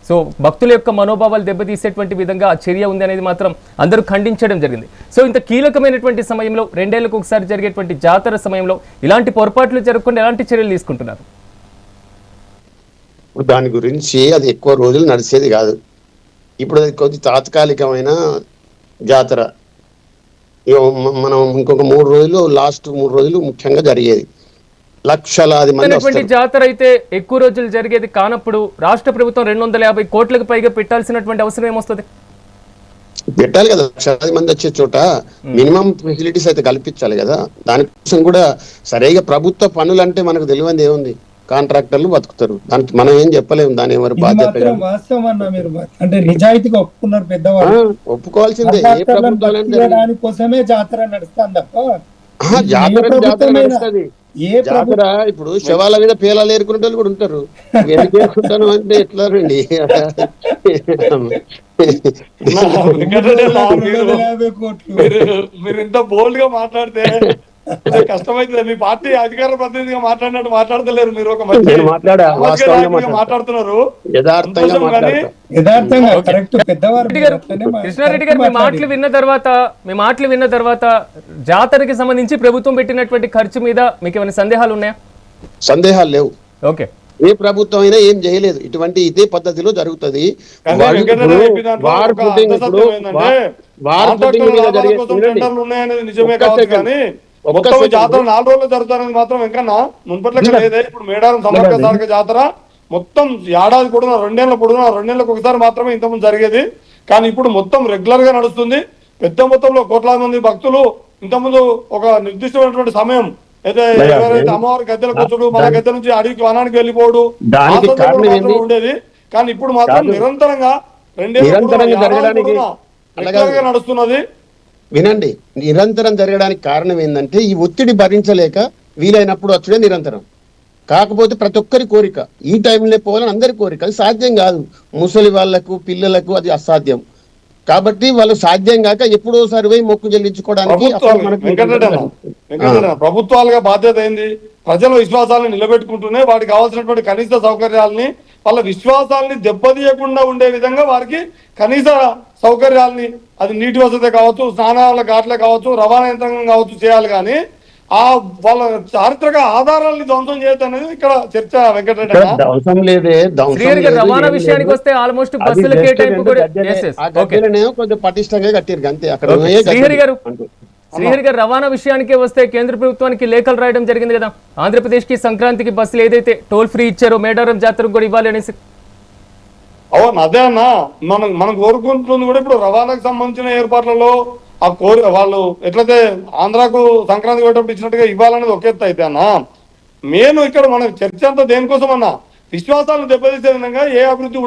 So భక్తుల యొక్క మనోభావాలు దెబ్బతీసేటువంటి విధంగా ఆ చర్య ఉంది అనేది మాత్రం అందరూ ఖండించడం జరిగింది. సో ఇంత కీలకమైనటువంటి సమయంలో 2 ఏళ్లకు ఒకసారి జరిగేటువంటి జాతర సమయంలో ఇలాంటి పొరపాట్లు జరగకుండా ఎలాంటి చర్యలు తీసుకుంటున్నారు? దాని గురించి అది ఎక్కువ రోజులు నడిచేది కాదు. ఇప్పుడు అది కొద్ది తాత్కాలికమైన జాతర. మనం ఇంకొక 3 రోజులు, లాస్ట్ 3 రోజులు ముఖ్యంగా జరిగేది. లక్షలాది మంది జాతర అయితే ఎక్కువ రోజులు జరిగేది కానప్పుడు రాష్ట్ర ప్రభుత్వం 250 కోట్లకు పైగా పెట్టాల్సినటువంటి అవసరం ఏమొస్తుంది? పెట్టాలి కదా. లక్షలాది మంది వచ్చే చోట మినిమం ఫెసిలిటీస్ అయితే కల్పించాలి కదా. దానికోసం కూడా సరిగా ప్రభుత్వ పనులు అంటే మనకు తెలియదు ఏముంది. కాంట్రాక్టర్లు బతుకుతారు, దానికి మనం ఏం చెప్పలేము. దాని ఎవరు బాధ్యత? అంటే నిజాయితీగా ఒప్పుకున్నారు పెద్దవాళ్ళు, ఒప్పుకోవాల్సిందే. ఏ దానికోసమే జాతర నడుస్తాను తప్ప జాతర నడుస్తుంది. జాతర ఇప్పుడు శవాల మీద పేలాలు ఏరుకునే వాళ్ళు కూడా ఉంటారు. ఎందుకు ఏరుకుంటాను అంటే ఎట్లా రండి. మీరు ఇంత బోల్డ్ గా మాట్లాడితే కష్టమైతుంది. మీ పార్టీ అధికార ప్రతినిధిగా మాట్లాడినట్టు మాట్లాడతలేరు. మీరు ఒక మాట్లాడుతున్నారు. కృష్ణారెడ్డి గారు, మీ మాటలు విన్న తర్వాత జాతరకి సంబంధించి ప్రభుత్వం పెట్టినటువంటి ఖర్చు మీద మీకు ఏమైనా సందేహాలు ఉన్నాయా? సందేహాలు లేవు. ఓకే, ఏ ప్రభుత్వం అయినా ఏం చేయలేదు. ఇదే పద్ధతిలో జరుగుతుంది. నిజమే కావచ్చు, కానీ మొత్తం జాతర 4 రోజులు జరుగుతారని మాత్రం వెంకన్న మున్పట్లకి లేదే. ఇప్పుడు మేడారం సమ్మక్క సారక జాతర మొత్తం ఏడాది పొడుగునా 2 ఏళ్ళ పొడుగునా 2 ఏళ్ళకి ఒకసారి మాత్రమే ఇంతకుముందు జరిగేది. కానీ ఇప్పుడు మొత్తం రెగ్యులర్ గా నడుస్తుంది. పెద్ద మొత్తంలో కోట్లాది మంది భక్తులు. ఇంతకుముందు ఒక నిర్దిష్టమైనటువంటి సమయం అయితే ఎవరైతే అమ్మవారి గద్దెల కూర్చుడు, మన గద్దె నుంచి అడవికి వనానికి వెళ్ళిపోవడు ఉండేది. కానీ ఇప్పుడు మాత్రం నిరంతరంగా 2 ఏళ్ళ నడుస్తున్నది. వినండి, నిరంతరం జరగడానికి కారణం ఏంటంటే ఈ ఒత్తిడి భరించలేక వీలైనప్పుడు వచ్చుడే నిరంతరం. కాకపోతే ప్రతి ఒక్కరి కోరిక ఈ టైంలో పోవాలని అందరి కోరిక. అది సాధ్యం కాదు. ముసలి వాళ్లకు, పిల్లలకు అది అసాధ్యం. కాబట్టి వాళ్ళు సాధ్యం కాక ఎప్పుడోసారి పోయి మొక్కు చెల్లించుకోవడానికి ప్రభుత్వాలుగా బాధ్యత ఏంది? ప్రజల విశ్వాసాలను నిలబెట్టుకుంటూనే వాటికి కావాల్సినటువంటి కనీస సౌకర్యాలని, వాళ్ళ విశ్వాసాలని దెబ్బతీయకుండా ఉండే విధంగా వారికి కనీస సౌకర్యాలని, అది నీటి వసతి కావచ్చు, స్నానాల ఘాట్లే కావచ్చు, రవాణా యంత్రాంగం కావచ్చు చేయాలి. కానీ ఆ వాళ్ళ చారిత్రక ఆధారాలని ధ్వంసం చేయొద్దు అనేది ఇక్కడ చర్చ. వెంకటరెడ్డి రవాణా విషయానికి వస్తే ఆల్మోస్ట్ కొంచెం పటిష్టంగా కట్టారు అంతే. అక్కడ శ్రీహరి గారు, రవాణా విషయానికే వస్తే కేంద్ర ప్రభుత్వానికి లేఖలు రాయడం జరిగింది కదా. ఆంధ్రప్రదేశ్ కి సంక్రాంతికి బస్సులు ఏదైతే టోల్ ఫ్రీ ఇచ్చారో మేడారం జాతరకు కూడా ఇవ్వాలి అనేసి. అవును, అదే అన్న మనం కోరుకుంటుంది కూడా. ఇప్పుడు రవాణాకు సంబంధించిన ఏర్పాట్లలో ఆ వాళ్ళు ఎట్లయితే ఆంధ్రాకు సంక్రాంతి పోయేటప్పుడు ఇచ్చినట్టుగా ఇవ్వాలనేది ఒక ఎత్తు అయితే అన్న, మెయిన్ ఇక్కడ మన చర్చ అంతా దేనికోసం అన్న విశ్వాసాలను దెబ్బతీసే విధంగా ఏ అభివృద్ధి